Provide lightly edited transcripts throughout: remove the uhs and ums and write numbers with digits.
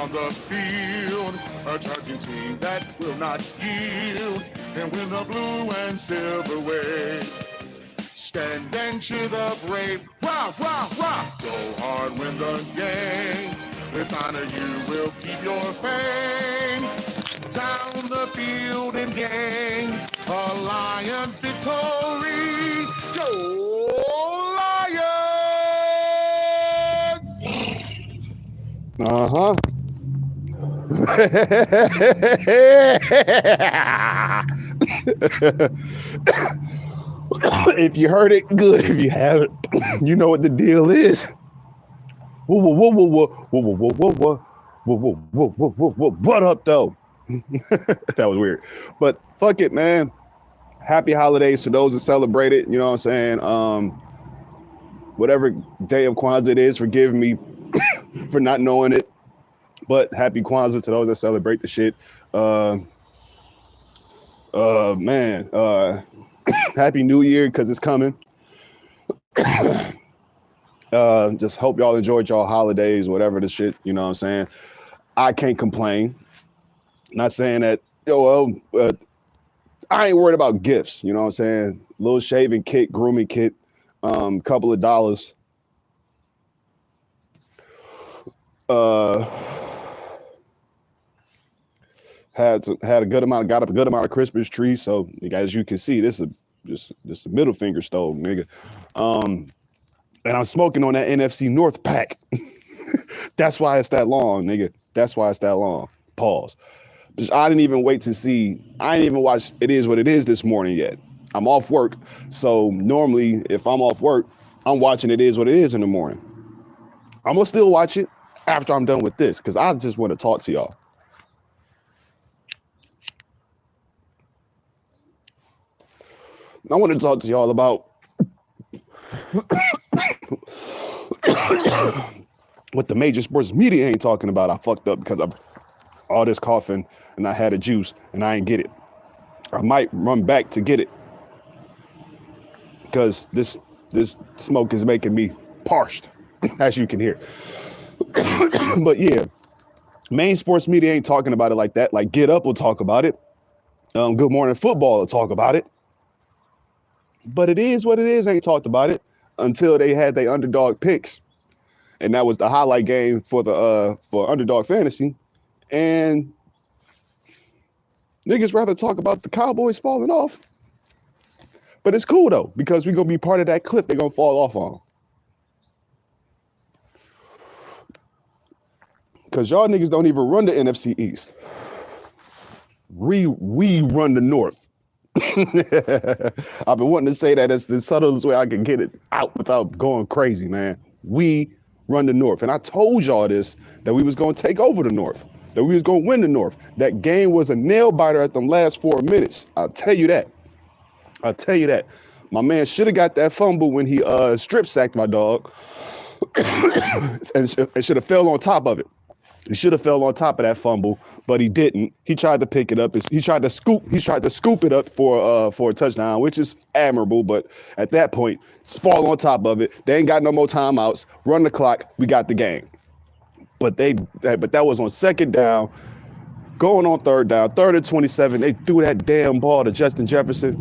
down the field, a charging team that will not yield, and win the blue and silver way. Stand and cheer the brave, rah, rah, rah. Go hard, win the game. With honor you will keep your fame. Down the field and gang, a Lions victory. Go Lions! Uh-huh. If you heard it, good. If you haven't, you know what the deal is. Whoa, whoa, whoa, whoa, whoa, whoa, whoa, whoa, whoa, whoa, whoa, whoa, whoa, whoa, whoa, whoa. What up, though? That was weird. But fuck it, man. Happy holidays to those that celebrate it. You know what I'm saying? Whatever day of Kwanzaa it is, forgive me for not knowing it. But happy Kwanzaa to those that celebrate the shit. Man. Happy New Year, because it's coming. Just hope y'all enjoyed y'all holidays, whatever the shit, you know what I'm saying? I can't complain. Not saying that, I ain't worried about gifts, you know what I'm saying? Little shaving kit, grooming kit, couple of dollars. Got a good amount of Christmas tree. So as you can see, this is just a middle finger stove, nigga. And I'm smoking on that NFC North pack. That's why it's that long, nigga. That's why it's that long. Pause. I didn't even wait to see. I ain't even watched It Is What It Is this morning yet. I'm off work. So normally if I'm off work, I'm watching It Is What It Is in the morning. I'm gonna still watch it after I'm done with this, because I just want to talk to y'all. I want to talk to y'all about what the major sports media ain't talking about. I fucked up because I'm all this coughing and I had a juice and I ain't get it. I might run back to get it because this smoke is making me parched, as you can hear. But yeah, main sports media ain't talking about it like that. Like Get Up will talk about it. Good Morning Football will talk about it. But It Is What It Is ain't talked about it until they had their underdog picks. And that was the highlight game for the for Underdog Fantasy. And niggas rather talk about the Cowboys falling off. But it's cool though, because we're gonna be part of that cliff they're gonna fall off on. Cause y'all niggas don't even run the NFC East. We run the North. I've been wanting to say that. It's the subtlest way I can get it out without going crazy, man. We run the North. And I told y'all this, that we was going to take over the North, that we was going to win the North. That game was a nail biter at them last 4 minutes. I'll tell you that. My man should have got that fumble when he strip sacked my dog and should have fell on top of it. He should have fell on top of that fumble, but he didn't. He tried to pick it up. He tried to scoop it up for a touchdown, which is admirable. But at that point, fall on top of it. They ain't got no more timeouts. Run the clock. We got the game. But that was on second down. Going on third down, 3rd and 27. They threw that damn ball to Justin Jefferson,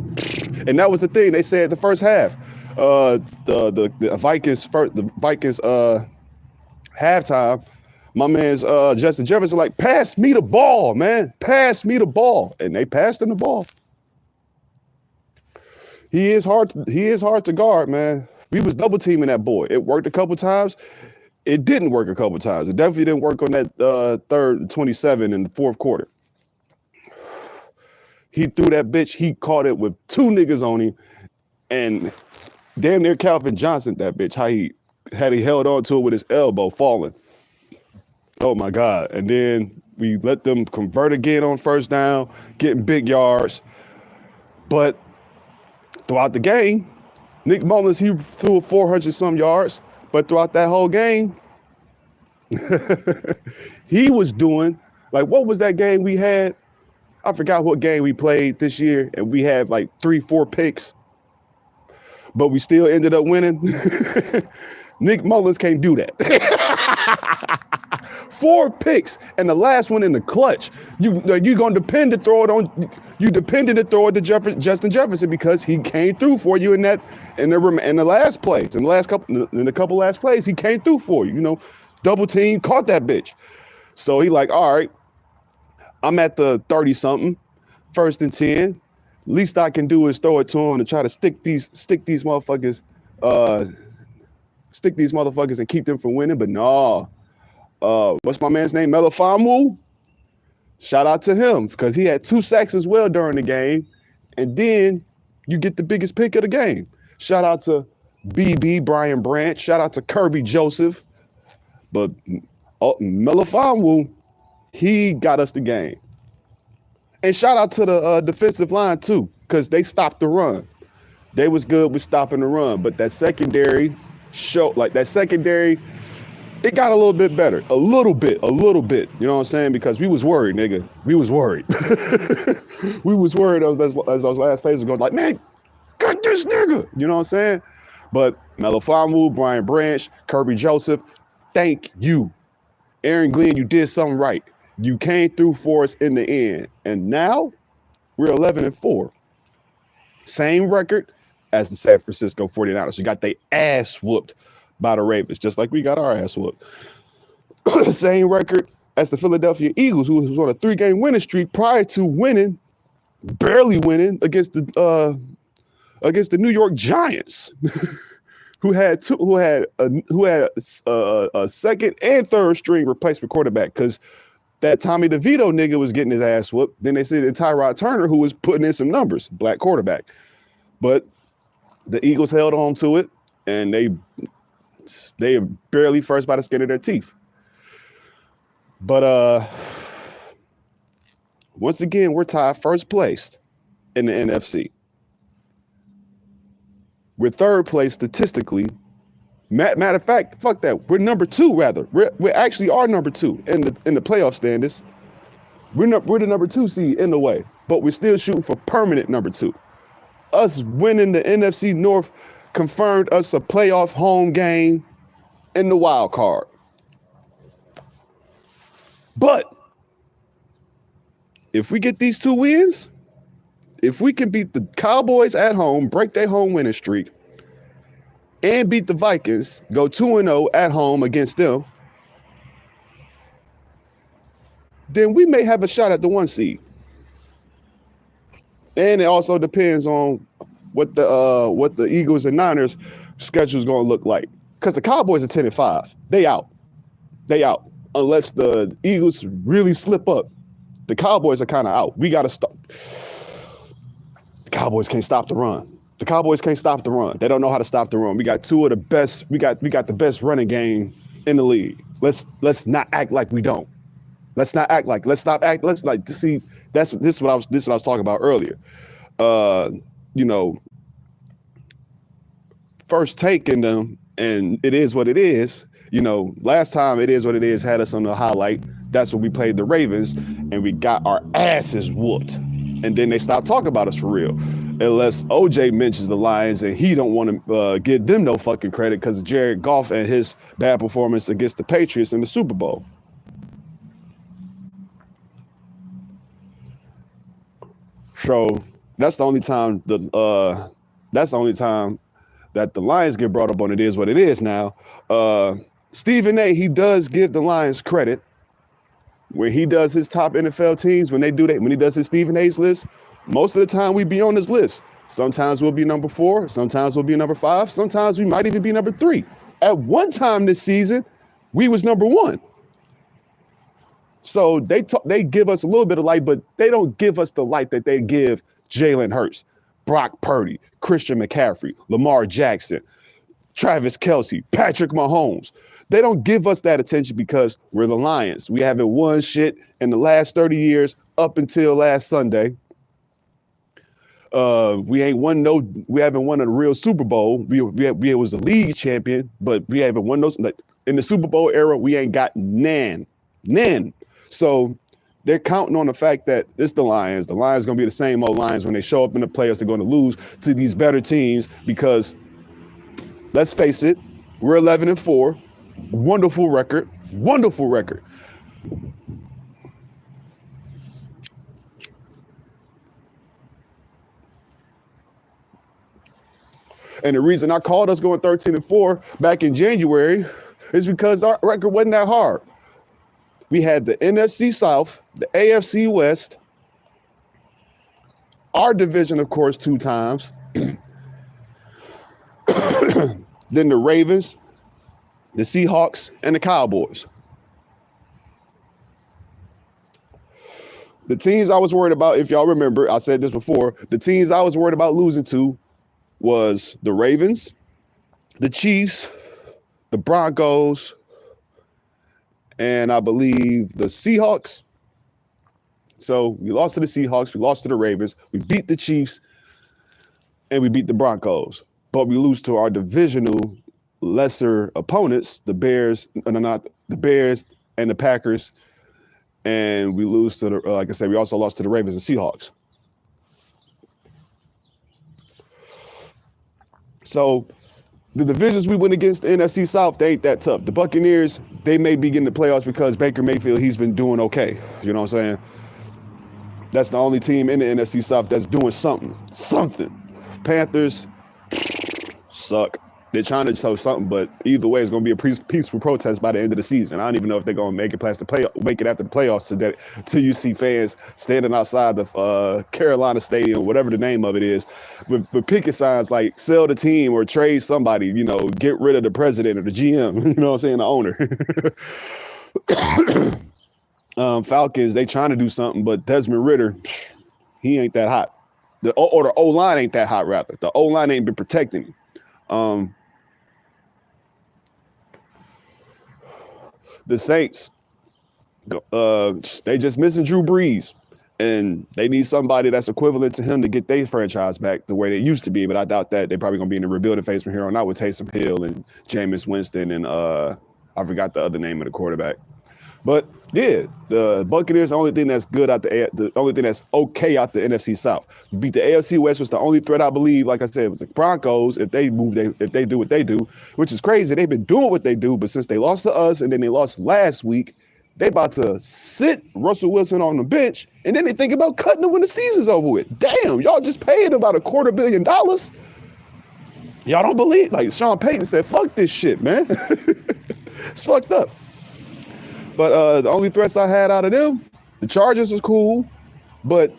and that was the thing they said the first half. The Vikings halftime. My man's Justin Jefferson like, pass me the ball, man. Pass me the ball. And they passed him the ball. He is hard to guard, man. We was double teaming that boy. It worked a couple times. It didn't work a couple times. It definitely didn't work on that 3rd 27 in the 4th quarter. He threw that bitch. He caught it with 2 niggas on him. And damn near Calvin Johnson, that bitch. How he held on to it with his elbow falling. Oh my God. And then we let them convert again on first down, getting big yards. But throughout the game, Nick Mullins, he threw 400 some yards. But throughout that whole game, he was doing, like, what was that game we had? I forgot what game we played this year, and we had like 3-4 picks, but we still ended up winning. Nick Mullins can't do that. 4 picks and the last one in the clutch. You gonna depend to throw it on. You depended to throw it to Justin Jefferson because he came through for you in the last plays, in the couple last plays he came through for you. You know, double team, caught that bitch. So he like, all right, I'm at the 30 something, 1st and 10. Least I can do is throw it to him and try to stick these motherfuckers and keep them from winning. But no, what's my man's name? Melifonwu? Shout out to him because he had 2 sacks as well during the game. And then you get the biggest pick of the game. Shout out to BB, Brian Branch. Shout out to Kirby Joseph. But Melifonwu, he got us the game. And shout out to the defensive line too, because they stopped the run. They was good with stopping the run. But that secondary it got a little bit better. A little bit. You know what I'm saying? Because we was worried, nigga. We was worried. We was worried as those last plays were going like, man, cut this nigga. You know what I'm saying? But Melifonwu, Brian Branch, Kirby Joseph, thank you. Aaron Glenn, you did something right. You came through for us in the end. And now we're 11-4. Same record as the San Francisco 49ers. You got their ass whooped by the Ravens, just like we got our ass whooped. Same record as the Philadelphia Eagles, who was on a 3-game winning streak prior to barely winning against the New York Giants, who had a second and third string replacement quarterback because that Tommy DeVito nigga was getting his ass whooped. Then they said Tyrod Turner, who was putting in some numbers, black quarterback. But the Eagles held on to it, and they are barely first by the skin of their teeth. But once again, we're tied first place in the NFC. We're third place statistically. Matter of fact, fuck that. We're number 2 rather. We actually are number 2 in the playoff standings. We're the number 2 seed in the way, but we're still shooting for permanent number 2. Us winning the NFC North confirmed us a playoff home game in the wild card. But if we get these 2 wins, if we can beat the Cowboys at home, break their home winning streak, and beat the Vikings, go 2-0 at home against them, then we may have a shot at the 1 seed. And it also depends on what the Eagles and Niners schedule is going to look like. Because the Cowboys are 10-5. They out. Unless the Eagles really slip up. The Cowboys are kind of out. We got to stop. The Cowboys can't stop the run. They don't know how to stop the run. We got 2 of the best. We got the best running game in the league. Let's not act like we don't. Let's not act like. Let's stop act. Let's like see. This is what I was talking about earlier. You know, first taking them, and it is what it is. You know, last time It Is What It Is had us on the highlight. That's when we played the Ravens, and we got our asses whooped. And then they stopped talking about us for real. Unless OJ mentions the Lions, and he don't want to give them no fucking credit because of Jared Goff and his bad performance against the Patriots in the Super Bowl. So that's the only time that the Lions get brought up on It Is What It Is now. Stephen A, he does give the Lions credit when he does his top NFL teams, when he does his Stephen A's list. Most of the time we be on his list. Sometimes we'll be number 4, sometimes we'll be number 5, sometimes we might even be number 3. At one time this season, we was number 1. So they give us a little bit of light, but they don't give us the light that they give Jalen Hurts, Brock Purdy, Christian McCaffrey, Lamar Jackson, Travis Kelce, Patrick Mahomes. They don't give us that attention because we're the Lions. We haven't won shit in the last 30 years up until last Sunday. We haven't won a real Super Bowl. We was a league champion, but we haven't won those. Like, in the Super Bowl era, we ain't got none. So they're counting on the fact that it's the Lions. The Lions gonna be the same old Lions when they show up in the playoffs. They're going to lose to these better teams because, let's face it, We're 11-4. Wonderful record. Wonderful record. And the reason I called us going 13-4 back in January is because our record wasn't that hard. We had the NFC South, the AFC West, our division, of course, 2 times. Then the Ravens, the Seahawks, and the Cowboys. The teams I was worried about, if y'all remember, I said this before, the teams I was worried about losing to was the Ravens, the Chiefs, the Broncos, and I believe the Seahawks. So we lost to the Seahawks, we lost to the Ravens, we beat the Chiefs, and we beat the Broncos. But we lose to our divisional lesser opponents, the Bears, not the Bears and the Packers, and we lose to the, like I said, we also lost to the Ravens and Seahawks. So the divisions we went against, the NFC South, they ain't that tough. The Buccaneers, they may be getting the playoffs because Baker Mayfield, he's been doing okay. You know what I'm saying? That's the only team in the NFC South that's doing something. Something. Panthers suck. They're trying to show something, but either way, it's going to be a peaceful protest by the end of the season. I don't even know if they're going to make it past the make it after the playoffs till you see fans standing outside the Carolina Stadium, whatever the name of it is, with picket signs like "sell the team" or "trade somebody." You know, get rid of the president or the GM. You know what I'm saying? The owner. Falcons, they trying to do something, but Desmond Ridder, he ain't that hot. The O-line ain't that hot, rather. The O-line ain't been protecting him. The Saints, they just missing Drew Brees, and they need somebody that's equivalent to him to get their franchise back the way they used to be. But I doubt that. They're probably going to be in the rebuilding phase from here on out with Taysom Hill and Jameis Winston and I forgot the other name of the quarterback. But yeah, the Buccaneers, the only thing that's good out the only thing that's okay out the NFC South. Beat the AFC West was the only threat, I believe. Like I said, with the Broncos, if they do what they do, which is crazy. They've been doing what they do, but since they lost to us and then they lost last week, they about to sit Russell Wilson on the bench, and then they think about cutting him when the season's over with. Damn, y'all just paid about $250 million. Y'all don't believe? Like Sean Payton said, "Fuck this shit, man." It's fucked up. But the only threats I had out of them, the Chargers was cool, but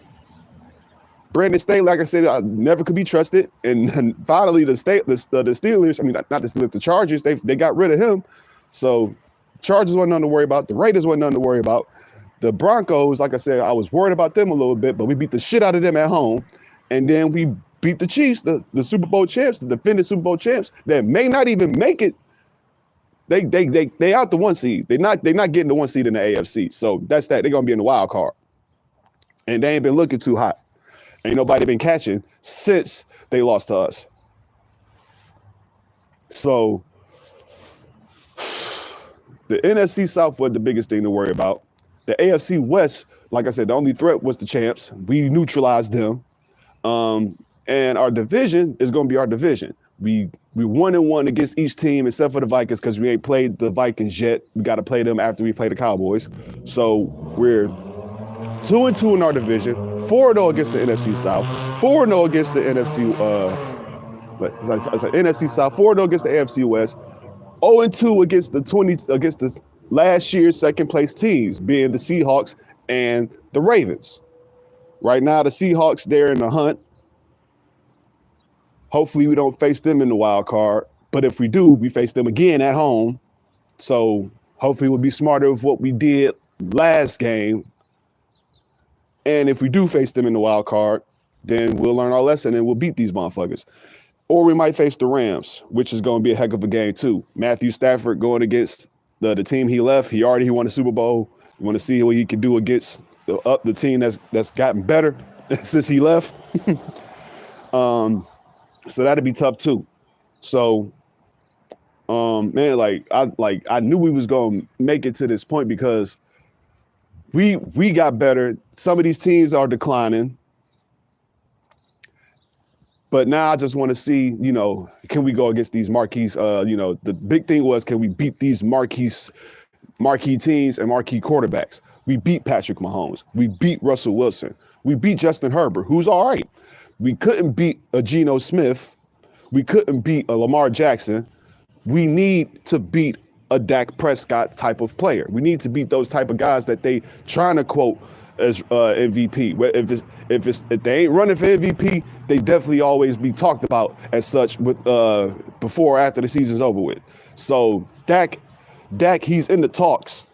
Brandon Staley, like I said, I never could be trusted. And finally, the Steelers, I mean, not the Steelers, the Chargers, they got rid of him. So Chargers wasn't nothing to worry about. The Raiders wasn't nothing to worry about. The Broncos, like I said, I was worried about them a little bit, but we beat the shit out of them at home. And then we beat the Chiefs, the Super Bowl champs, the defending Super Bowl champs that may not even make it. They out the 1 seed. They're not getting the 1 seed in the AFC. So that's that. They're gonna be in the wild card. And they ain't been looking too hot. Ain't nobody been catching since they lost to us. So the NFC South was the biggest thing to worry about. The AFC West, like I said, the only threat was the champs. We neutralized them. And our division is gonna be our division. We 1-1 against each team except for the Vikings because we ain't played the Vikings yet. We got to play them after we play the Cowboys. So we're 2-2 in our division, 4-0 against the NFC South, 4-0 against the NFC NFC South, 4-0 against the AFC West, 0-2 against the last year's second place teams, being the Seahawks and the Ravens. Right now, the Seahawks, they're in the hunt. Hopefully we don't face them in the wild card, but if we do, we face them again at home. So hopefully we'll be smarter with what we did last game. And if we do face them in the wild card, then we'll learn our lesson and we'll beat these motherfuckers. Or we might face the Rams, which is going to be a heck of a game too. Matthew Stafford going against the team he left. He won a Super Bowl. You want to see what he can do against the team that's gotten better since he left. So that'd be tough too. So, man, I knew we was gonna make it to this point because we got better. Some of these teams are declining, But now I just want to see, can we go against these marquees? The big thing was, can we beat these marquee teams and marquee quarterbacks? We beat Patrick Mahomes. We beat Russell Wilson. We beat Justin Herbert, who's all right. We couldn't beat a Geno Smith. We couldn't beat a Lamar Jackson. We need to beat a Dak Prescott type of player. We need to beat those type of guys that they trying to quote as MVP. If they ain't running for MVP, they definitely always be talked about as such with before or after the season's over with. So Dak, he's in the talks.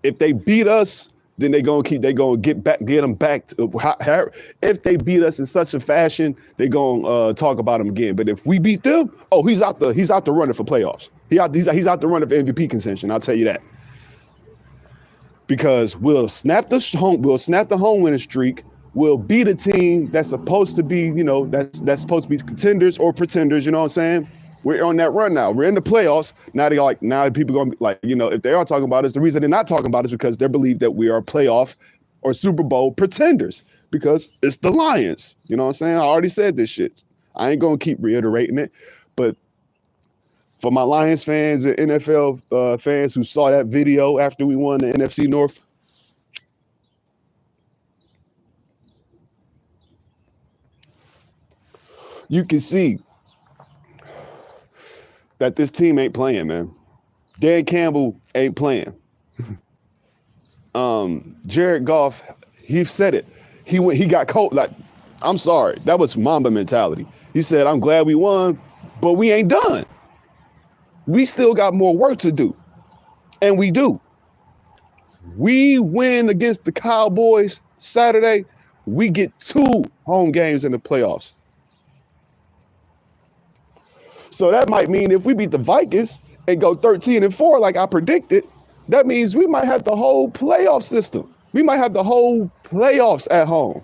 If they beat us, then they gonna get them back. If they beat us in such a fashion, they gonna talk about him again. But if we beat them, oh, he's out the running for playoffs. He's out the running for MVP contention. I'll tell you that. Because we'll snap the home winning streak. We'll beat a team that's supposed to be, that's supposed to be contenders or pretenders. You know what I'm saying? We're on that run now. We're in the playoffs. Now people gonna be like, if they are talking about us, the reason they're not talking about us is because they believe that we are playoff or Super Bowl pretenders because it's the Lions. You know what I'm saying? I already said this shit. I ain't gonna keep reiterating it, but for my Lions fans and NFL fans who saw that video after we won the NFC North, you can see that this team ain't playing, man. Dan Campbell ain't playing. Jared Goff, he said it. He got cold. Like, I'm sorry, that was Mamba mentality. He said, "I'm glad we won, but we ain't done. We still got more work to do," and we do. We win against the Cowboys Saturday. We get 2 home games in the playoffs. So that might mean if we beat the Vikings and go 13-4 like I predicted, that means we might have the whole playoff system. We might have the whole playoffs at home,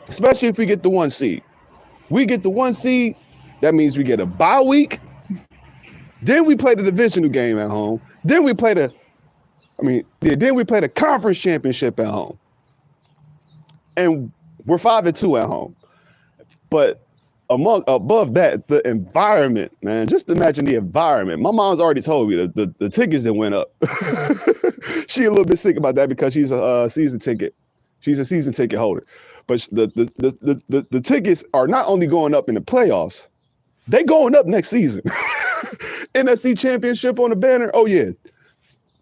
especially if we get the 1 seed. We get the 1 seed, that means we get a bye week. Then we play the divisional game at home. Then we play the conference championship at home. And we're 5-2 at home. But above that, the environment, man, just imagine the environment. My mom's already told me that the tickets that went up. She a little bit sick about that because she's a season ticket. She's a season ticket holder. But the tickets are not only going up in the playoffs, they going up next season. NFC Championship on the banner. Oh yeah,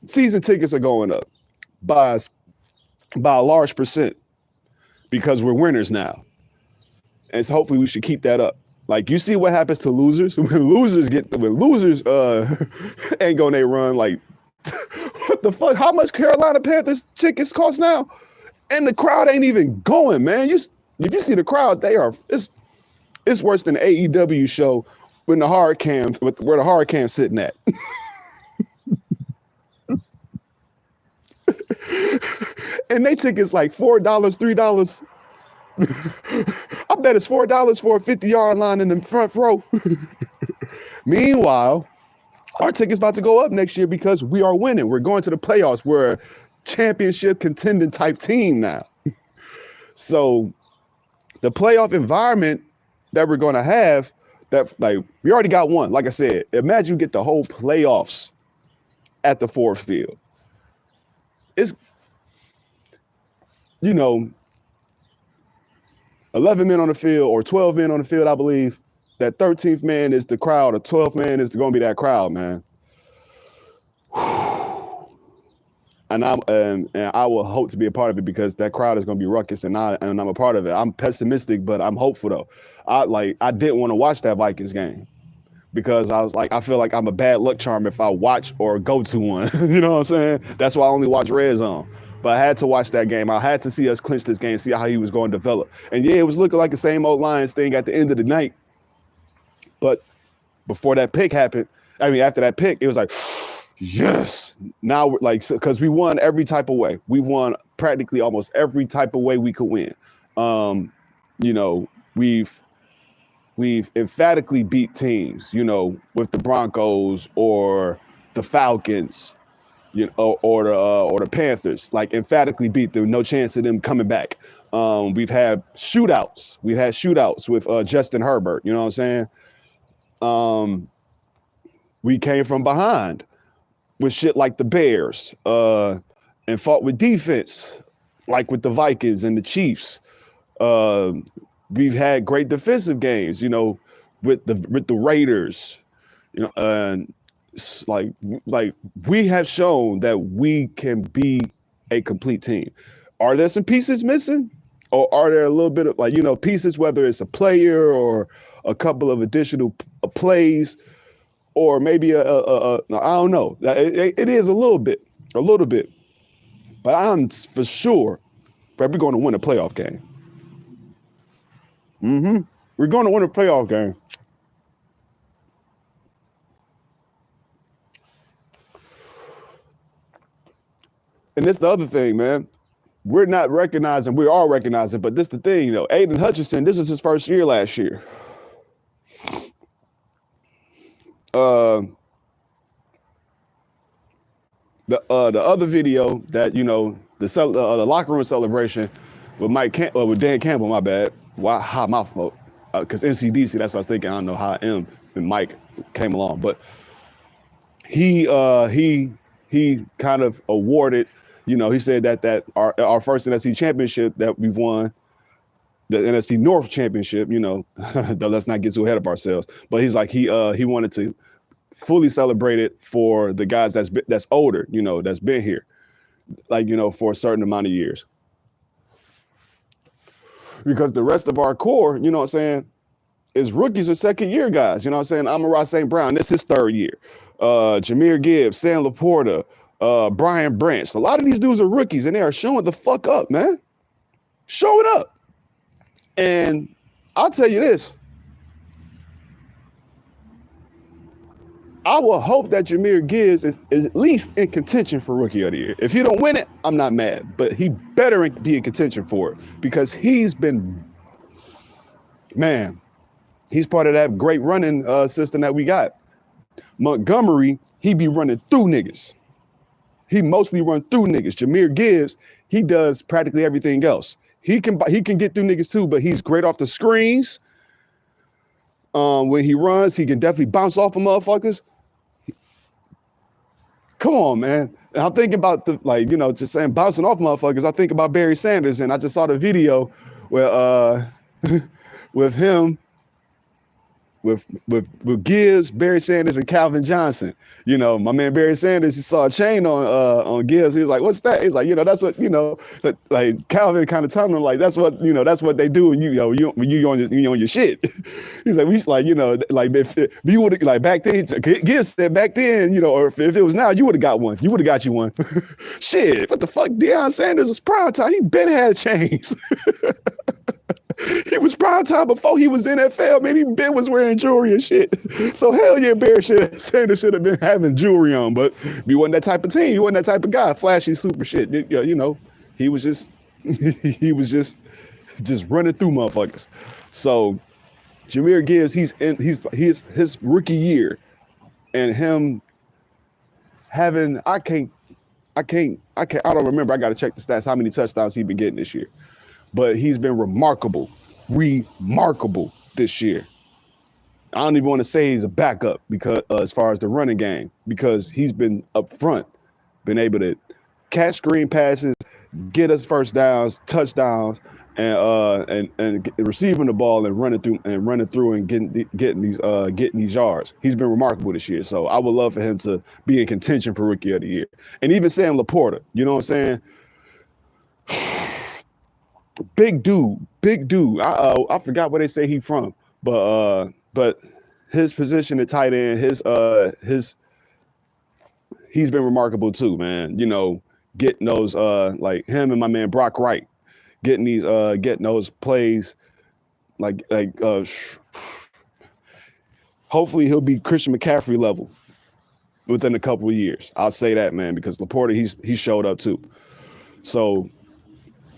season tickets are going up by a large percent because we're winners now. And so hopefully we should keep that up. Like, you see what happens to losers? When losers ain't going to run, like, what the fuck? How much Carolina Panthers tickets cost now? And the crowd ain't even going, man. If you see the crowd, it's worse than the AEW show when the hard cam, where the hard cam's sitting at. And they tickets like $4, $3. I bet it's $4 for a 50-yard line in the front row. Meanwhile, our ticket's about to go up next year because we are winning. We're going to the playoffs. We're a championship contending type team now. So the playoff environment that we're going to have, we already got one. Like I said, imagine you get the whole playoffs at the Ford Field. It's, 11 men on the field or 12 men on the field, I believe. That 13th man is the crowd, or 12th man is going to be that crowd, man. And I will hope to be a part of it because that crowd is going to be ruckus, and I'm a part of it. I'm pessimistic, but I'm hopeful though. I didn't want to watch that Vikings game because I was like, I feel like I'm a bad luck charm if I watch or go to one. You know what I'm saying? That's why I only watch Red Zone. But I had to watch that game. I had to see us clinch this game, see how he was going to develop. And yeah, it was looking like the same old Lions thing at the end of the night. But before that pick happened, after that pick, it was like, yes. Now we're like, because we won every type of way. We've won practically almost every type of way we could win. We've emphatically beat teams, with the Broncos or the Falcons, or the Panthers, like emphatically beat them. No chance of them coming back. We've had shootouts. We've had shootouts with Justin Herbert. You know what I'm saying? We came from behind with shit like the Bears, and fought with defense like with the Vikings and the Chiefs. Uh, we've had great defensive games, you know, with the Raiders. You know, and like we have shown that we can be a complete team. Are there some pieces missing? Or are there a little bit of like, you know, pieces, whether it's a player or a couple of additional plays, or maybe I don't know. It is a little bit, but I'm for sure that we're going to win a playoff game. We're going to win a playoff game. And this the other thing, man. We're not recognizing, we are recognizing, but this the thing, you know, Aiden Hutchinson, this is his first year last year. The other video that, you know, the locker room celebration with with Dan Campbell, my bad. Why? How my fault? Because MCDC, that's what I was thinking. I don't know how M and Mike came along, but he kind of awarded. You know, he said that our first NFC championship that we've won, the NFC North championship. You know, let's not get too ahead of ourselves. But he's like he wanted to fully celebrate it for the guys that's older. You know, that's been here, like, you know, for a certain amount of years. Because the rest of our core, you know what I'm saying, is rookies or second year guys. You know what I'm saying? Amon-Ra St. Brown, this is his third year. Jahmyr Gibbs, Sam Laporta, Brian Branch. A lot of these dudes are rookies, and they are showing the fuck up, man. Showing up. And I'll tell you this. I will hope that Jahmyr Gibbs is at least in contention for Rookie of the Year. If he don't win it, I'm not mad. But he better be in contention for it, because he's been, man, he's part of that great running system that we got. Montgomery, he be running through niggas. He mostly run through niggas. Jahmyr Gibbs, he does practically everything else. He can get through niggas too, but he's great off the screens. When he runs, he can definitely bounce off of motherfuckers. Come on, man. And I'm thinking about you know, just saying bouncing off motherfuckers. I think about Barry Sanders, and I just saw the video where with him, with Gibbs, Barry Sanders, and Calvin Johnson. You know, my man Barry Sanders, he saw a chain on Gibbs. He was like, "What's that?" He's like, "You know, that's what, you know." That, like, Calvin kind of telling him, like, "That's what, you know, that's what they do when you know when you on your shit." He's like, "We like, you know, like if you would have, like, back then." Gibbs said back then, you know, or if it was now, you would have got one. You would have got you one. Shit, what the fuck? Deion Sanders was prime time. He been had chains. He was prime time before he was NFL, man. He been was wearing jewelry and shit. So hell yeah, Sanders should have been having jewelry on, but he wasn't that type of team. He wasn't that type of guy. Flashy, super shit. You know, he was just running through motherfuckers. So Jahmyr Gibbs, he's his rookie year, and him having I don't remember. I got to check the stats. How many touchdowns he been getting this year? But he's been remarkable this year. I don't even want to say he's a backup because as far as the running game, because he's been up front, been able to catch screen passes, get us first downs, touchdowns, and receiving the ball and running through and getting these yards. He's been remarkable this year. So I would love for him to be in contention for Rookie of the Year. And even Sam Laporta, you know what I'm saying? Big dude. I forgot where they say he from, but his position at tight end, he's been remarkable too, man. You know, getting those like him and my man Brock Wright, getting those plays, hopefully he'll be Christian McCaffrey level within a couple of years. I'll say that, man, because Laporta he showed up too. So,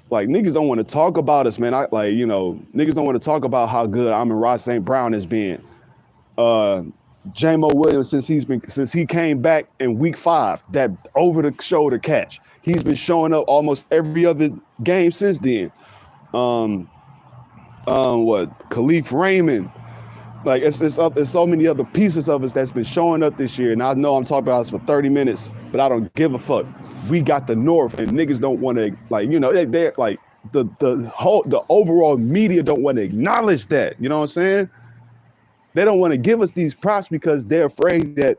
like, niggas don't want to talk about us, man. Niggas don't want to talk about how good Amon-Ra St. Brown has been. Jamo Williams, since he came back in week 5, that over the shoulder catch. He's been showing up almost every other game since then. Um, Khalif Raymond. Like it's so many other pieces of us that's been showing up this year. And I know I'm talking about us for 30 minutes, but I don't give a fuck. We got the North, and niggas don't want to they're like the overall media don't want to acknowledge that. You know what I'm saying? They don't want to give us these props because they're afraid that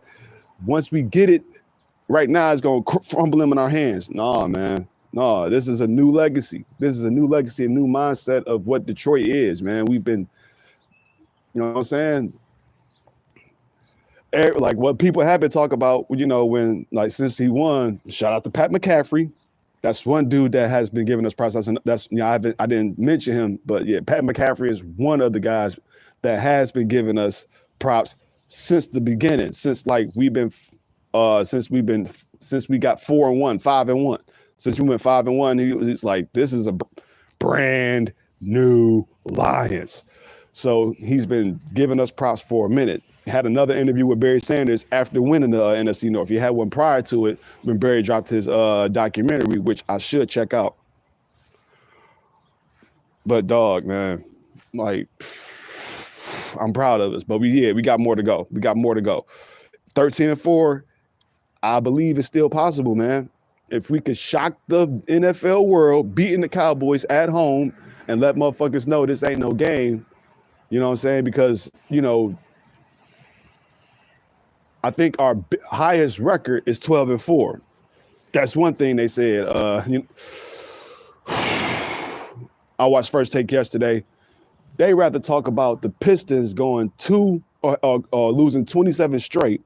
once we get it, right now it's gonna crumble them in our hands. Nah, man. No, this is a new legacy. This is a new legacy, a new mindset of what Detroit is, man. We've been, you know what I'm saying? Like what people have been talking about, when like since he won, shout out to Pat McCaffrey. That's one dude that has been giving us props. I didn't mention him, but yeah, Pat McCaffrey is one of the guys that has been giving us props since the beginning. Since we got 4-1, 5-1. Since we went 5-1, he's like, this is a brand new Lions. So he's been giving us props for a minute. Had another interview with Barry Sanders after winning the NFC North. He had one prior to it when Barry dropped his documentary, which I should check out. But dog, man, like I'm proud of us. But we got more to go. We got more to go. 13-4, I believe it's still possible, man. If we could shock the NFL world, beating the Cowboys at home, and let motherfuckers know this ain't no game. You know what I'm saying? Because, I think our highest record is 12-4. That's one thing they said. I watched First Take yesterday. They rather talk about the Pistons going or losing 27 straight.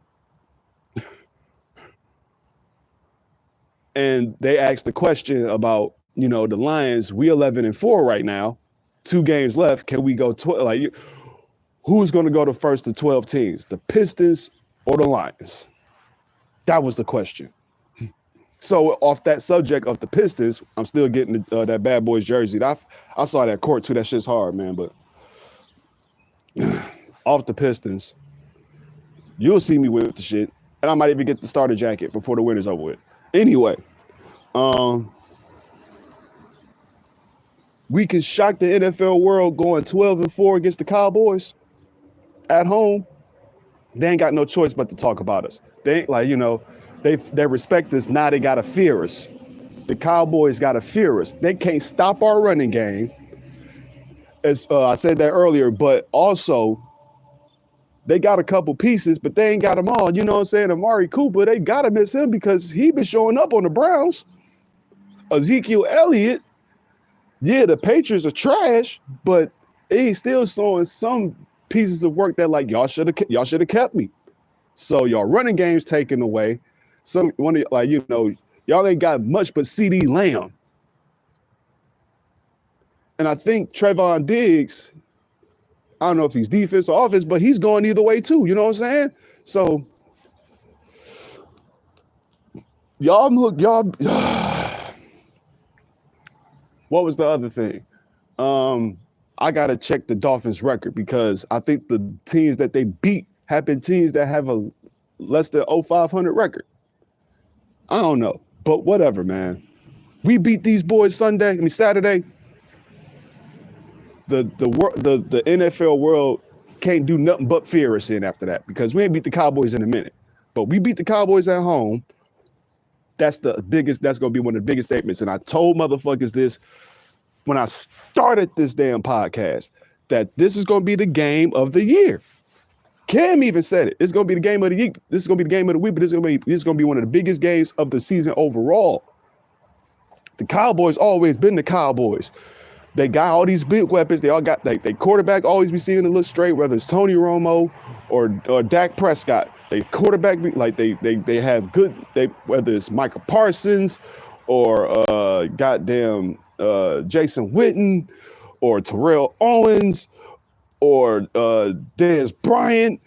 And they asked the question about, the Lions. We 11-4 right now. 2 games left. Can we go 12? Who's going to go to first to 12 teams? The Pistons or the Lions? That was the question. So off that subject of the Pistons, I'm still getting that Bad Boys jersey. I saw that court too. That shit's hard, man. But off the Pistons, you'll see me with the shit, and I might even get the starter jacket before the winter's over with. Anyway, we can shock the NFL world going 12-4 against the Cowboys at home. They ain't got no choice but to talk about us. They ain't they respect us. Now they gotta fear us. The Cowboys gotta fear us. They can't stop our running game. As I said that earlier, but also they got a couple pieces, but they ain't got them all. You know what I'm saying? Amari Cooper, they gotta miss him because he been showing up on the Browns. Ezekiel Elliott, yeah, the Patriots are trash, but he's still showing some pieces of work that y'all should have kept me. So y'all running game's taken away. Y'all ain't got much but CD Lamb. And I think Trevon Diggs, I don't know if he's defense or offense, but he's going either way too. You know what I'm saying? So y'all. What was the other thing? I gotta check the Dolphins record because I think the teams that they beat have been teams that have a less than 500 record. I don't know, but whatever, man. We beat these boys Saturday. The NFL world can't do nothing but fear us in after that because we ain't beat the Cowboys in a minute. But we beat the Cowboys at home. That's gonna be one of the biggest statements. And I told motherfuckers this when I started this damn podcast, that this is gonna be the game of the year. Cam even said it. It's gonna be the game of the year. This is gonna be the game of the week, but this is gonna be one of the biggest games of the season overall. The Cowboys always been the Cowboys. They got all these big weapons. They all got they quarterback always be seeing to look straight, whether it's Tony Romo or Dak Prescott. They quarterback they have good. Whether it's Micah Parsons or goddamn Jason Witten or Terrell Owens or Dez Bryant,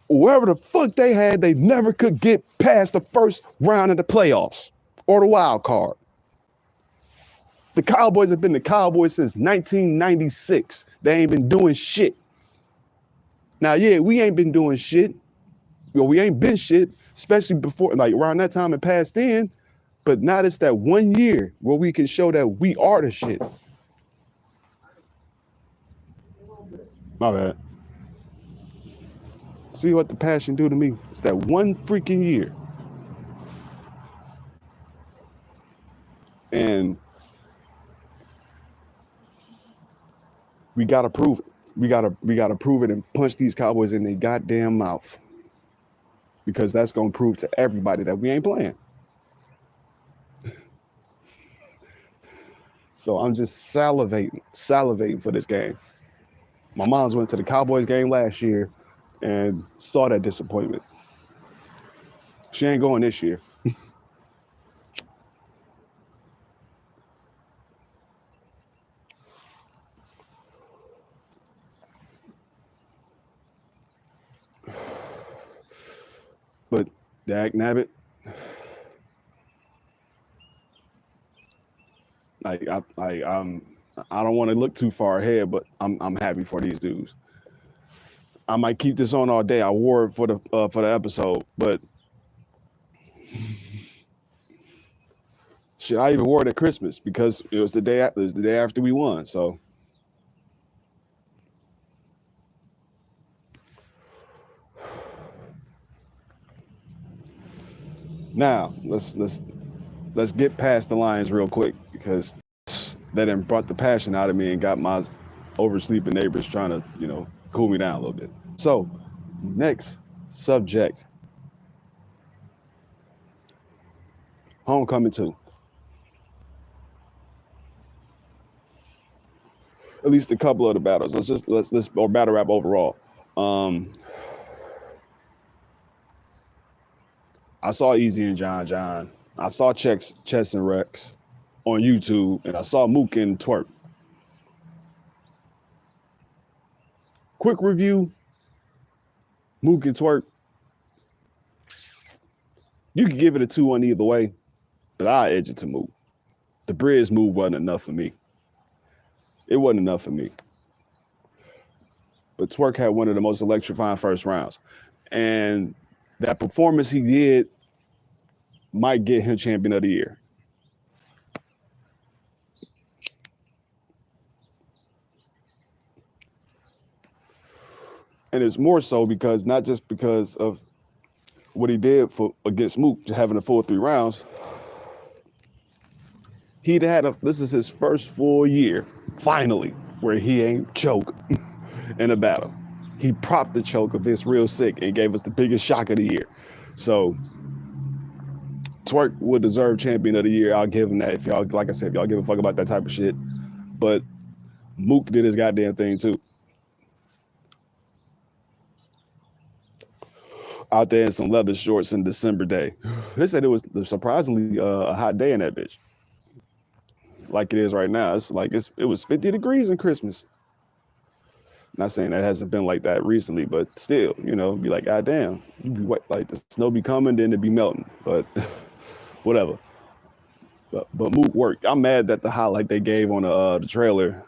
whoever the fuck they had, they never could get past the first round of the playoffs or the wild card. The Cowboys have been the Cowboys since 1996. They ain't been doing shit. Now, yeah, we ain't been doing shit. We ain't been shit, especially before, around that time it passed in. But now it's that 1 year where we can show that we are the shit. My bad. See what the passion do to me? It's that one freaking year. And we gotta prove it. We gotta prove it and punch these Cowboys in their goddamn mouth. Because that's gonna prove to everybody that we ain't playing. So I'm just salivating for this game. My mom's went to the Cowboys game last year and saw that disappointment. She ain't going this year. But Dak Nabbit, I don't want to look too far ahead, but I'm happy for these dudes. I might keep this on all day. I wore it for the episode, but shit, I even wore it at Christmas because it was the day after we won. So now let's get past the Lions real quick because that done brought the passion out of me and got my oversleeping neighbors trying to, cool me down a little bit. So, next subject. Homecoming 2. At least a couple of the battles. Let's or battle rap overall. I saw Eazy and John. I saw Chess and Rex on YouTube, and I saw Mook and Twerk. Quick review. Mook and Twerk. You could give it a 2-1 either way, but I edge it to Mook. The Briz move wasn't enough for me. It wasn't enough for me. But Twerk had one of the most electrifying first rounds. And that performance he did might get him champion of the year. And it's more so because not just because of what he did against Mook, having a full 3 rounds. This is his first full year, finally, where he ain't choke in a battle. He propped the choke of this real sick and gave us the biggest shock of the year. So Twerk would deserve champion of the year. I'll give him that. If y'all, like I said, if y'all give a fuck about that type of shit. But Mook did his goddamn thing too. Out there in some leather shorts in December day. They said it was surprisingly a hot day in that bitch. Like it is right now. It was 50 degrees in Christmas. Not saying that hasn't been like that recently, but still, be like, God damn, you be wet, like the snow be coming, then it be melting. But whatever. But Mook worked. I'm mad that the highlight they gave on the trailer,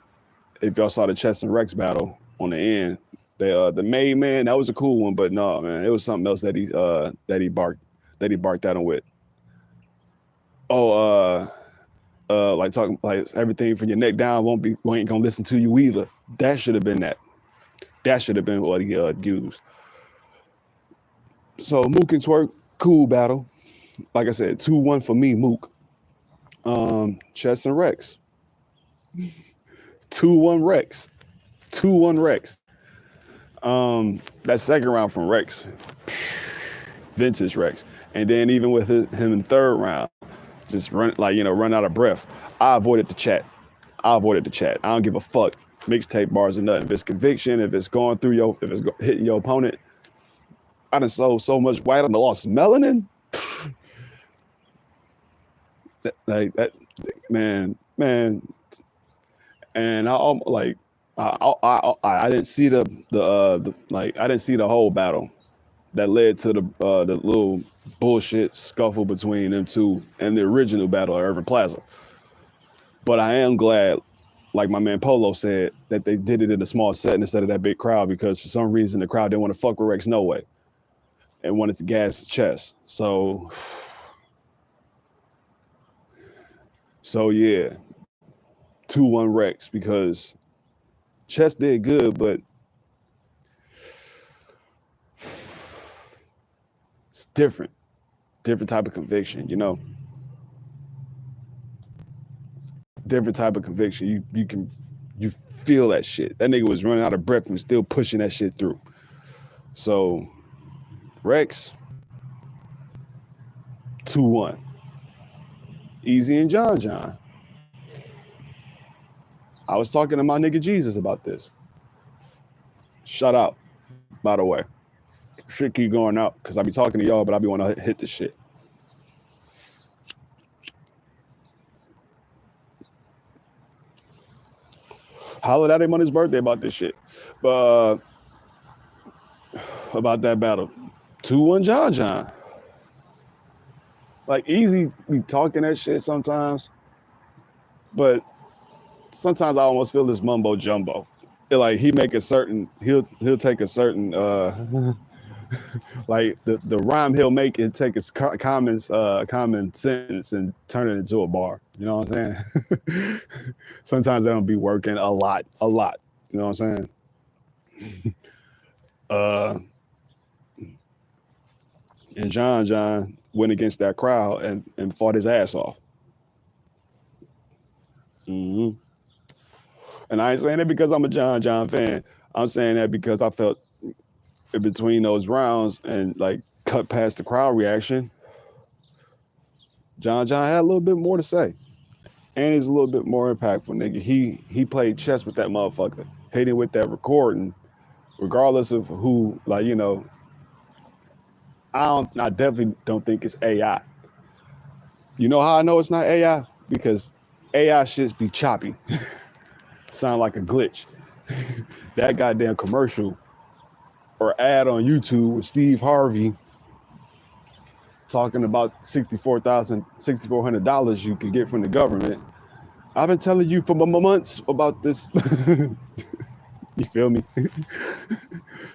if y'all saw the Chess and Rex battle on the end, the main man, that was a cool one, but no, man, it was something else that he barked at him with. Oh, like talking like everything from your neck down ain't gonna listen to you either. That should have been that. That should have been what he used. So Mook and Twerk, cool battle. Like I said, 2-1 for me, Mook. Chess and Rex. 2-1 Rex. 2-1 Rex. That second round from Rex, vintage Rex. And then even with him in third round, just run out of breath. I avoided the chat. I don't give a fuck. Mixtape bars or nothing. If it's conviction, if it's going through if it's hitting your opponent, I done sold so much white, I done lost melanin. Like that, man. And I didn't see the I didn't see the whole battle that led to the little bullshit scuffle between them two and the original battle at Irving Plaza. But I am glad, like my man Polo said, that they did it in a small setting instead of that big crowd, because for some reason the crowd didn't want to fuck with Rex no way and wanted to gas Chess. So yeah, 2-1 Rex, because Chess did good, but different type of conviction, you know, different type of conviction. You feel that shit. That nigga was running out of breath and still pushing that shit through. So Rex 2-1. Eazy and John. I was talking to my nigga Jesus about this. Shut out, by the way. Shit keep going out because I be talking to y'all, but I be want to hit this shit. Hollered at him on his birthday about this shit. But about that battle. 2-1 John. Like Eazy be talking that shit sometimes, but sometimes I almost feel this mumbo jumbo. Like he'll take a certain like the rhyme he'll make and take his common sentence and turn it into a bar. You know what I'm saying? Sometimes that don't be working a lot. You know what I'm saying? And John went against that crowd and fought his ass off. Mm-hmm. And I ain't saying that because I'm a John fan. I'm saying that because I felt in between those rounds and like cut past the crowd reaction, John had a little bit more to say. And he's a little bit more impactful, nigga. He played chess with that motherfucker, hitting with that recording, regardless of who, like, you know, I definitely don't think it's AI. You know how I know it's not AI? Because AI shits be choppy. Sound like a glitch. That goddamn commercial or ad on YouTube with Steve Harvey talking about $6,400 you could get from the government. I've been telling you for months about this. You feel me?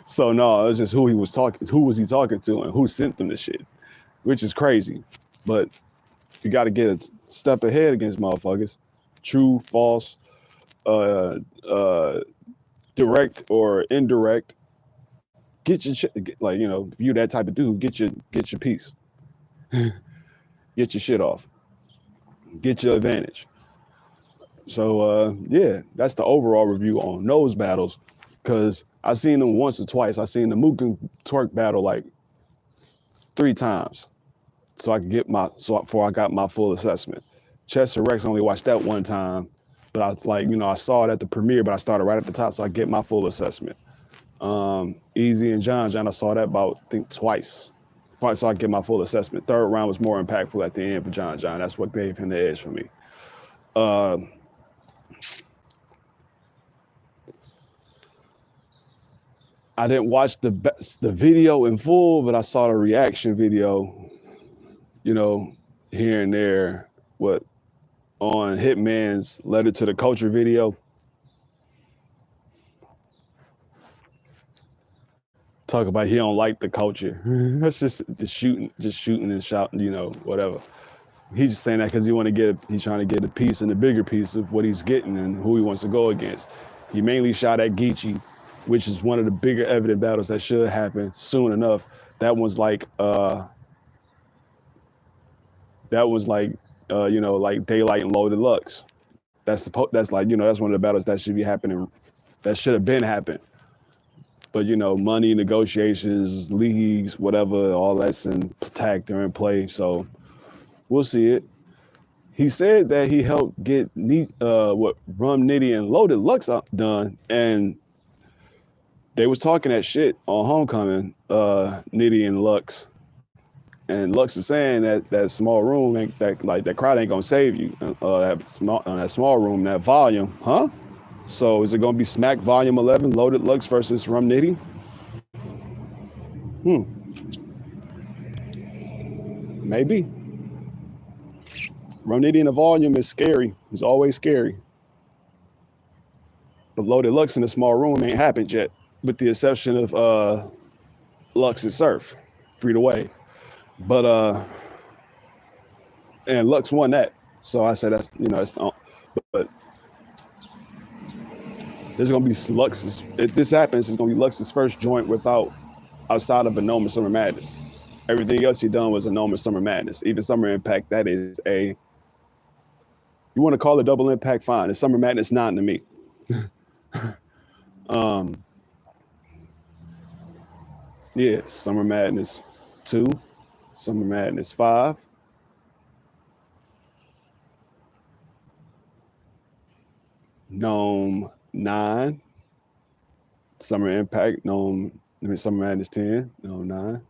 So no, it was just who was he talking to and who sent them the shit, which is crazy. But you got to get a step ahead against motherfuckers. True, false, direct or indirect. Get your shit, like, you know, if you that type of dude, get your piece. Get your shit off. Get your advantage. So yeah, that's the overall review on those battles. Cause I seen them once or twice. I seen the Mook and Twerk battle like 3 times. So I could get before I got my full assessment. Chester Rex only watched that one time, but I was like, you know, I saw it at the premiere, but I started right at the top, so I get my full assessment. Eazy and John, I saw that about, I think, twice. So I get my full assessment. Third round was more impactful at the end for John. That's what gave him the edge for me. I didn't watch the video in full, but I saw the reaction video, you know, here and there. What, on Hitman's Letter to the Culture video. Talk about he don't like the culture. That's just shooting and shouting, you know, whatever. He's just saying that because he's trying to get a piece and a bigger piece of what he's getting and who he wants to go against. He mainly shot at Geechee, which is one of the bigger evident battles that should happen soon enough. That was like you know, like Daylight and Loaded Lux. That's like, you know, that's one of the battles that should be happening. That should have been happened. But, you know, money, negotiations, leagues, whatever, all that's intact or in play. So we'll see it. He said that he helped get Rum Nitty and Loaded Lux done, and they was talking that shit on Homecoming, Nitty and Lux. And Lux is saying that small room, that crowd ain't gonna save you. That small room, that volume, huh? So is it gonna be Smack Volume 11, Loaded Lux versus Rum Nitty? Maybe. Rum Nitty in the volume is scary. It's always scary. But Loaded Lux in the small room ain't happened yet, with the exception of Lux and Surf, Free to Way. But and Lux won that. So I said that's, you know, it's but there's gonna be Lux's, if this happens, it's gonna be Lux's first joint outside of Bonoma Summer Madness. Everything else he done was a normal Summer Madness. Even Summer Impact, that is a, you want to call it double impact, fine. It's Summer Madness 9 to me. Yeah, Summer Madness 2, Summer Madness 5, Gnome 9, Summer Impact, Summer Madness 10, Gnome 9.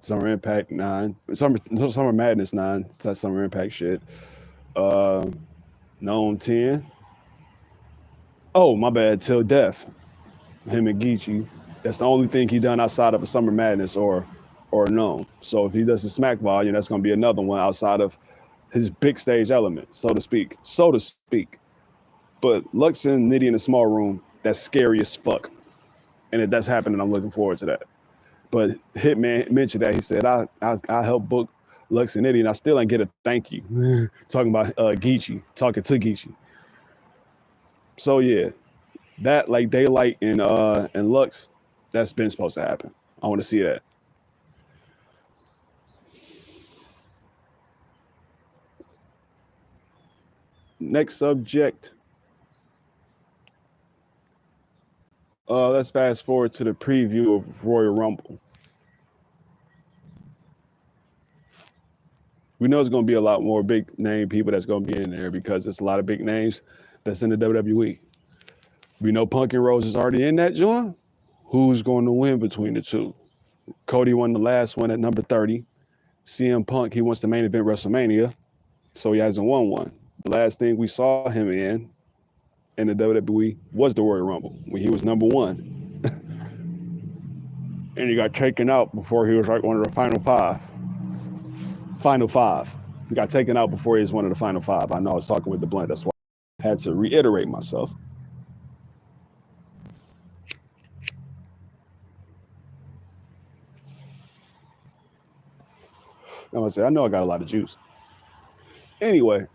Summer Impact 9, Summer Madness 9, it's that Summer Impact shit. Gnome 10. Oh, my bad, Till Death. Him and Geechee. That's the only thing he done outside of a Summer Madness or Gnome. So if he does the Smack volume, that's gonna be another one outside of his big stage element, so to speak. But Lux and Nitty in a small room, that's scary as fuck. And if that's happening, I'm looking forward to that. But Hitman mentioned that. He said, I helped book Lux and Nitty, and I still ain't get a thank you. Talking about Geechee, talking to Geechee. So yeah, that like Daylight and Lux, that's been supposed to happen. I want to see that. Next subject. Let's fast forward to the preview of Royal Rumble. We know it's going to be a lot more big name people that's going to be in there because there's a lot of big names that's in the WWE. We know Punk and Rose is already in that joint. Who's going to win between the two? Cody won the last one at number 30. CM Punk, he wants the main event WrestleMania, so he hasn't won one. The last thing we saw him in the WWE was the Royal Rumble when he was number 1. And he got taken out before he was like one of the final five. He got taken out before he was one of the final 5. I know I was talking with the blunt, that's why I had to reiterate myself. I'm gonna say, I know I got a lot of juice. Anyway,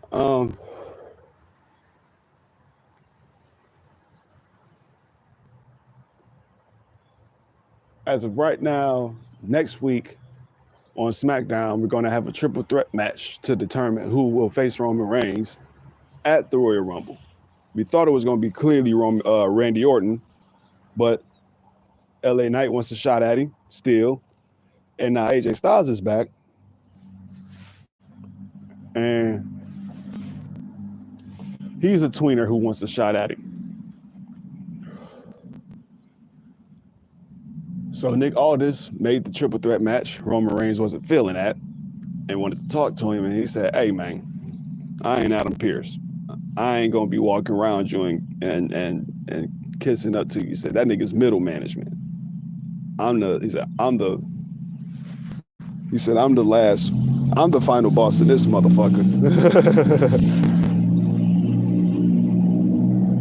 as of right now, next week on SmackDown, we're going to have a triple threat match to determine who will face Roman Reigns at the Royal Rumble. We thought it was going to be clearly Randy Orton, but LA Knight wants a shot at him still. And now AJ Styles is back. And he's a tweener who wants a shot at him. So Nick Aldis made the triple threat match. Roman Reigns wasn't feeling that and wanted to talk to him. And he said, hey, man, I ain't Adam Pearce. I ain't going to be walking around you and kissing up to you. He said, that nigga's middle management. I'm the final boss of this motherfucker.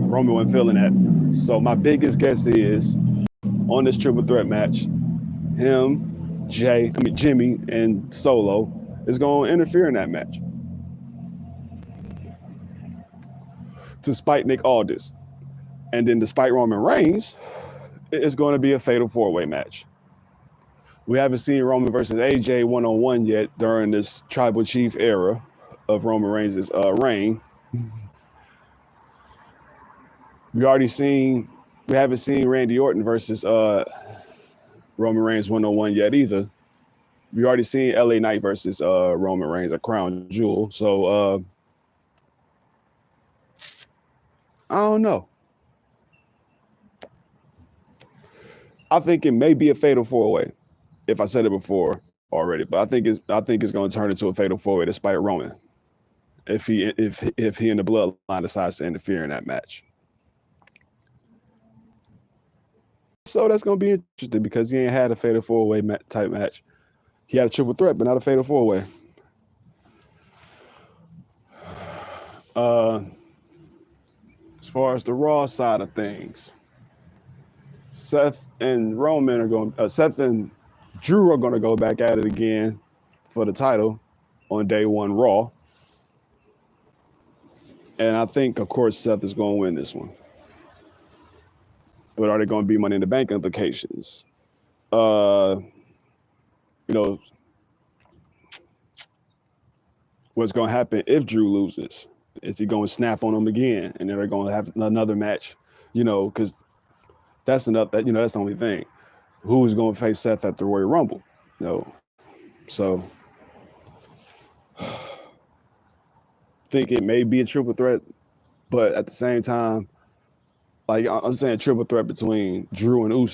Roman wasn't feeling that. So my biggest guess is on this triple threat match, Jimmy and Solo is going to interfere in that match to spite Nick Aldis. And then despite Roman Reigns, it's going to be a fatal 4-way match. We haven't seen Roman versus AJ one-on-one yet during this Tribal Chief era of Roman Reigns' reign. We haven't seen Randy Orton versus Roman Reigns one-on-one yet either. We already seen LA Knight versus Roman Reigns, a crown jewel. So I don't know. I think it may be a fatal 4-way. If I said it before already, but I think it's going to turn into a fatal 4-way despite Roman. If he and the Bloodline decides to interfere in that match. So that's going to be interesting because he ain't had a fatal 4-way type match. He had a triple threat, but not a fatal 4-way. As far as the Raw side of things, Seth and Drew are going to go back at it again for the title on day 1 Raw. And I think, of course, Seth is going to win this one. But are there going to be Money in the Bank implications? We you know, what's going to happen if Drew loses. Is he going to snap on him again, and then they're going to have another match? Because that's enough. That's the only thing. Who is going to face Seth at the Royal Rumble? So think it may be a triple threat, but at the same time, like I'm saying, triple threat between Drew and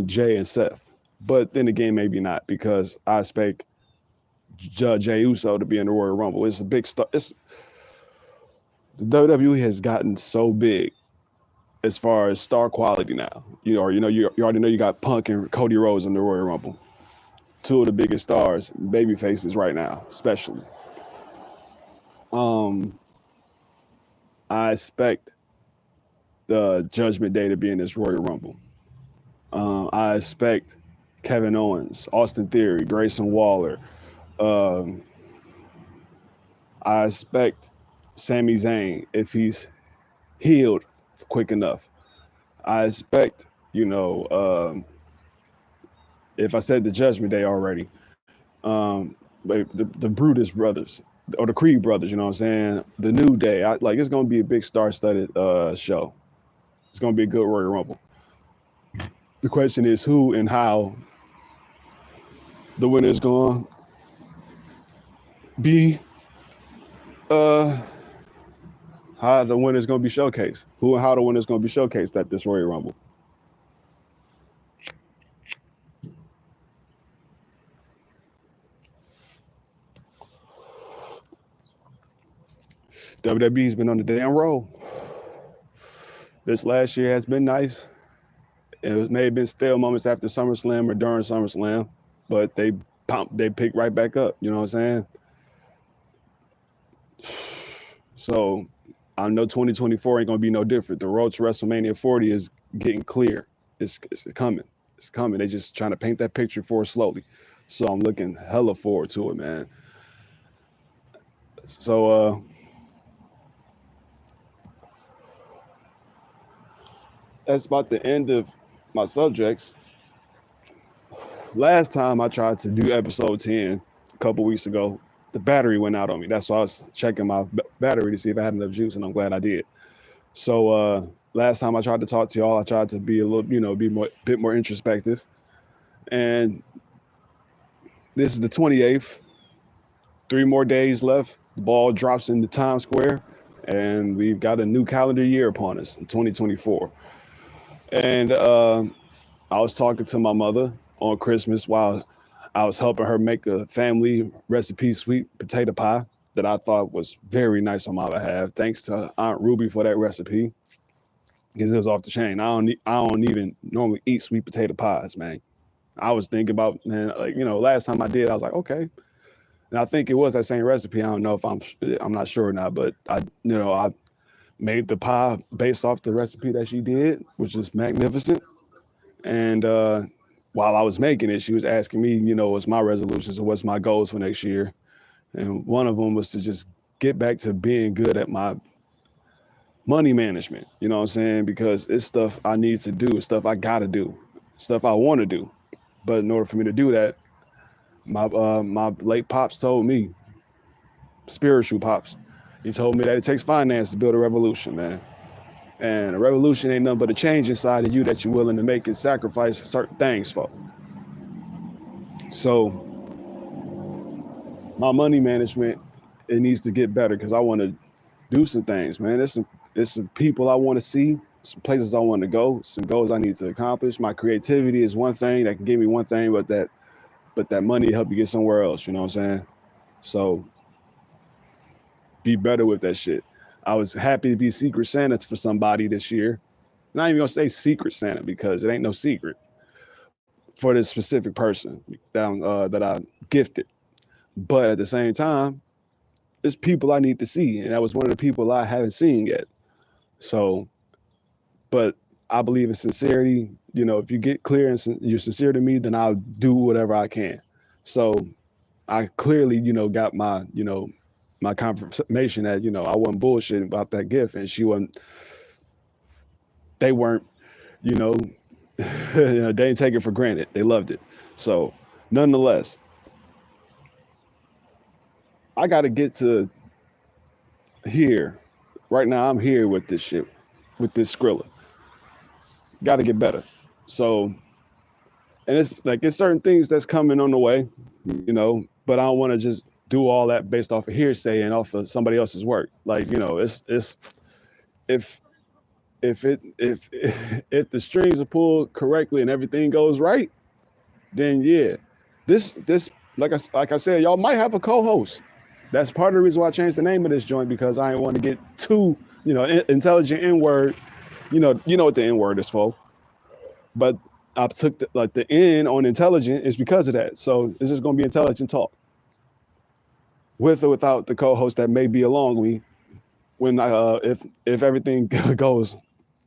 Jay and Seth. But then again, maybe not, because I expect Jay Uso to be in the Royal Rumble. It's a big star. The WWE has gotten so big as far as star quality now. You already know you got Punk and Cody Rhodes in the Royal Rumble. Two of the biggest stars, baby faces right now, especially. I expect the Judgment Day to be in this Royal Rumble. I expect Kevin Owens, Austin Theory, Grayson Waller. I expect Sami Zayn, if he's healed quick enough. I expect, if I said the Judgment Day already, the Brutus brothers or the Creed brothers, you know what I'm saying? The New Day. It's going to be a big star-studded show. It's going to be a good Royal Rumble. The question is who and how the winner is going to be, how the winner is going to be showcased. Who and how the winner is going to be showcased at this Royal Rumble. WWE's been on the damn roll. This last year has been nice. It may have been stale moments after SummerSlam or during SummerSlam, but they picked right back up. You know what I'm saying? So I know 2024 ain't gonna be no different. The road to WrestleMania 40 is getting clear. It's coming. It's coming. They just trying to paint that picture for us slowly. So I'm looking hella forward to it, man. So that's about the end of my subjects. Last time I tried to do episode 10 a couple weeks ago, the battery went out on me. That's why I was checking my battery to see if I had enough juice, and I'm glad I did. So last time I tried to talk to y'all, I tried to be a little, bit more introspective. And this is the 28th. 3 more days left. The ball drops into Times Square, and we've got a new calendar year upon us in 2024. And I was talking to my mother on Christmas while I was helping her make a family recipe sweet potato pie that I thought was very nice on my behalf. Thanks to Aunt Ruby for that recipe, because it was off the chain. I don't even normally eat sweet potato pies, man. I was thinking about, man, last time I did, I was like, okay. And I think it was that same recipe. I don't know if I'm not sure or not, but I made the pie based off the recipe that she did, which is magnificent. And while I was making it, she was asking me, what's my resolutions or what's my goals for next year. And one of them was to just get back to being good at my money management. You know what I'm saying? Because it's stuff I need to do, it's stuff I got to do, stuff I want to do. But in order for me to do that, my late pops told me, spiritual pops, he told me that it takes finance to build a revolution, man. And a revolution ain't nothing but a change inside of you that you're willing to make and sacrifice certain things for. So my money management, it needs to get better because I want to do some things, man. There's some people I want to see, some places I want to go, some goals I need to accomplish. My creativity is one thing that can give me one thing, but that money help you get somewhere else. You know what I'm saying? So be better with that shit. I was happy to be Secret Santa for somebody this year. Not even gonna say Secret Santa because it ain't no secret for this specific person that I gifted. But at the same time, it's people I need to see, and that was one of the people I haven't seen yet. So, but I believe in sincerity. If you get clear and you're sincere to me, then I'll do whatever I can. So I clearly, got my, my confirmation that, I wasn't bullshitting about that gift, and they weren't, they didn't take it for granted. They loved it. So nonetheless, I got to get to here. Right now, I'm here with this shit, with this Skrilla. Got to get better. So, and it's like it's certain things that's coming on the way, but I don't want to just do all that based off of hearsay and off of somebody else's work. Like, it's if if if the strings are pulled correctly and everything goes right, then yeah, this like I said, y'all might have a co-host. That's part of the reason why I changed the name of this joint because I didn't want to get too intelligent N-word. You know what the N-word is for. But I took the N on intelligent is because of that. So this is gonna be intelligent talk with or without the co-host that may be along with me when if everything goes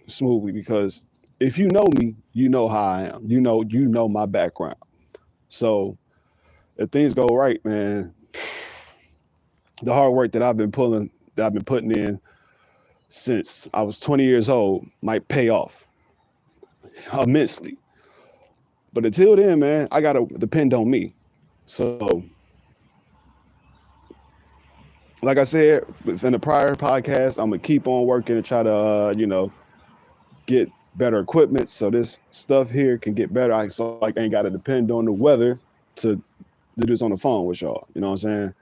smoothly. Because if you know me, you know how I am. You know my background. So if things go right, man, the hard work that I've been putting in since I was 20 years old might pay off immensely. But until then, man, I gotta depend on me. So, like I said within the prior podcast, I'm gonna keep on working and try to, get better equipment so this stuff here can get better. I ain't gotta depend on the weather to do this on the phone with y'all. You know what I'm saying?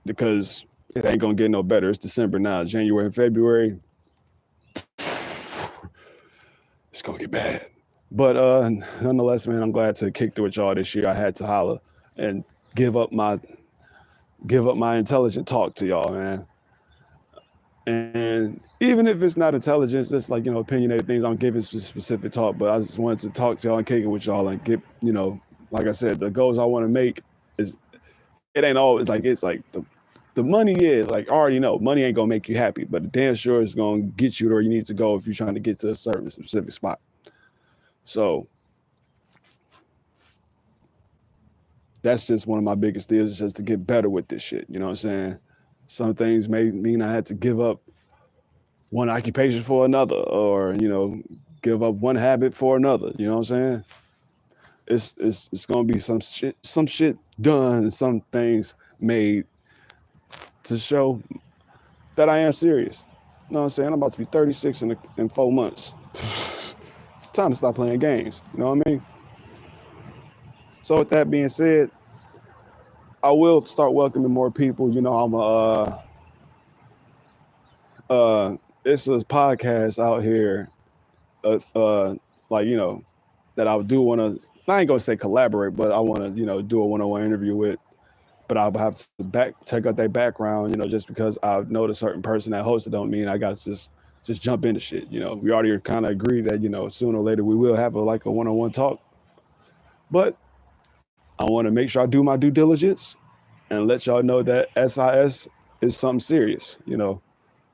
Because it ain't gonna get no better. It's December now. January and February, it's gonna get bad. But nonetheless, man, I'm glad to kick through with y'all this year. I had to holler and give up my intelligent talk to y'all, man. And even if it's not intelligence, just like opinionated things, I'm giving specific talk. But I just wanted to talk to y'all and kick it with y'all and get like I said, the goals I want to make is it ain't always like it's like the money is like I already know money ain't gonna make you happy, but the damn sure is gonna get you to where you need to go if you're trying to get to a certain specific spot. So that's just one of my biggest deals, just to get better with this shit. You know what I'm saying? Some things may mean I had to give up one occupation for another, or give up one habit for another. You know what I'm saying? It's gonna be some shit done, some things made to show that I am serious. You know what I'm saying? I'm about to be 36 in 4 months. It's time to stop playing games. You know what I mean? So with that being said, I will start welcoming more people. It's a podcast out here, like that I do want to. I ain't gonna say collaborate, but I want to do a one-on-one interview with. But I'll have to check out their background, just because I know a certain person that hosted don't mean I got to just jump into shit. We already kind of agreed that sooner or later we will have a one-on-one talk. But I want to make sure I do my due diligence and let y'all know that SIS is something serious.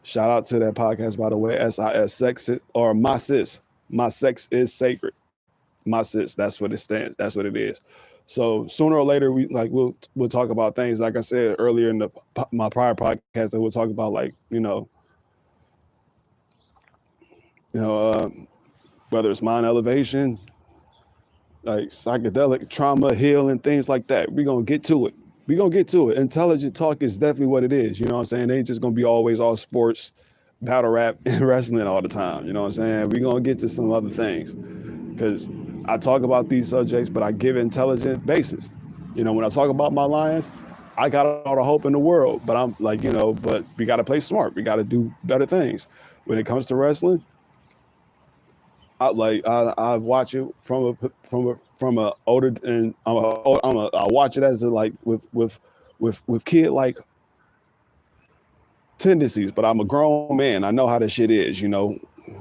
Shout out to that podcast, by the way. SIS, sex or my sis. My sex is sacred. My sis. That's what it stands. That's what it is. So sooner or later, we'll talk about things. Like I said earlier in my prior podcast, that we'll talk about whether it's mind elevation, like psychedelic trauma healing, things like that. We're gonna get to it. Intelligent talk is definitely what it is. You know what I'm saying? They ain't just gonna be always all sports, battle rap, and wrestling all the time. You know what I'm saying? We're gonna get to some other things. Because I talk about these subjects, but I give intelligent basis. When I talk about my Lions, I got all the hope in the world, but I'm but we got to play smart. We got to do better things. When it comes to wrestling, I watch it from a older, and I watch it as with kid tendencies, but I'm a grown man. I know how this shit is,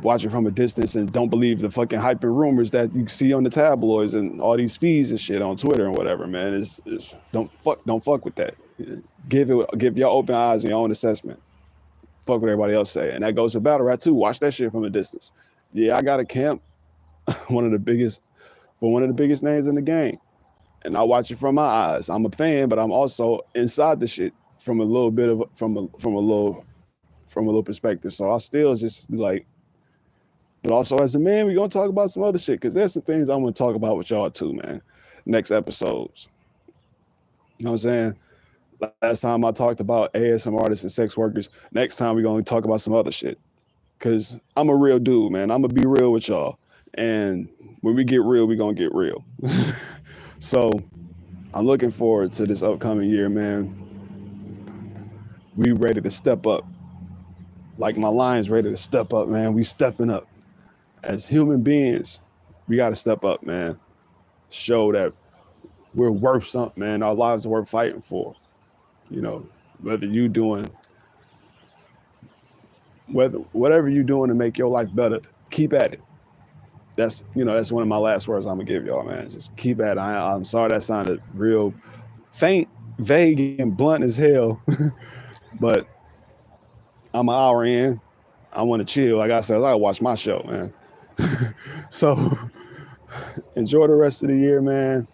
watch it from a distance and don't believe the fucking hype and rumors that you see on the tabloids and all these feeds and shit on Twitter and whatever, man. It's don't fuck with that. Give your open eyes and your own assessment. Fuck what everybody else say. And that goes for battle rap too. Watch that shit from a distance. Yeah, I got a camp, one of the biggest names in the game. And I watch it from my eyes. I'm a fan, but I'm also inside the shit from a little bit of from a little perspective. So I still just but also as a man, we're gonna talk about some other shit, because there's some things I'm gonna talk about with y'all too, man. Next episodes. You know what I'm saying? Last time I talked about ASM artists and sex workers. Next time we're gonna talk about some other shit. Cause I'm a real dude, man. I'm gonna be real with y'all. And when we get real, we gonna get real. So I'm looking forward to this upcoming year, man. We ready to step up. Like my Lions ready to step up, man. We stepping up. As human beings, we gotta step up, man. Show that we're worth something, man. Our lives are worth fighting for. You know, whether you doing whether whatever you're doing to make your life better, keep at it. That's one of my last words I'm gonna give y'all, man. Just keep at it. I'm sorry that sounded real faint, vague, and blunt as hell, but I'm an hour in. I want to chill. Like I said, I gotta watch my show, man. So enjoy the rest of the year, man.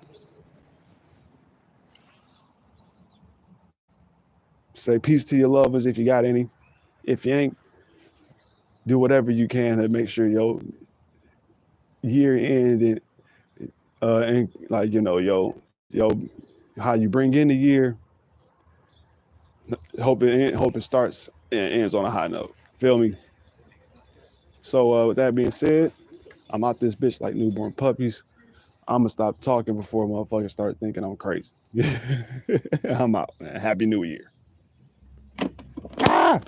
Say peace to your lovers if you got any. If you ain't, do whatever you can to make sure your year end and like yo how you bring in the year. Hope it starts and ends on a high note. Feel me? So with that being said, I'm out this bitch like newborn puppies. I'm gonna stop talking before motherfuckers start thinking I'm crazy. I'm out, man. Happy New Year. Ah!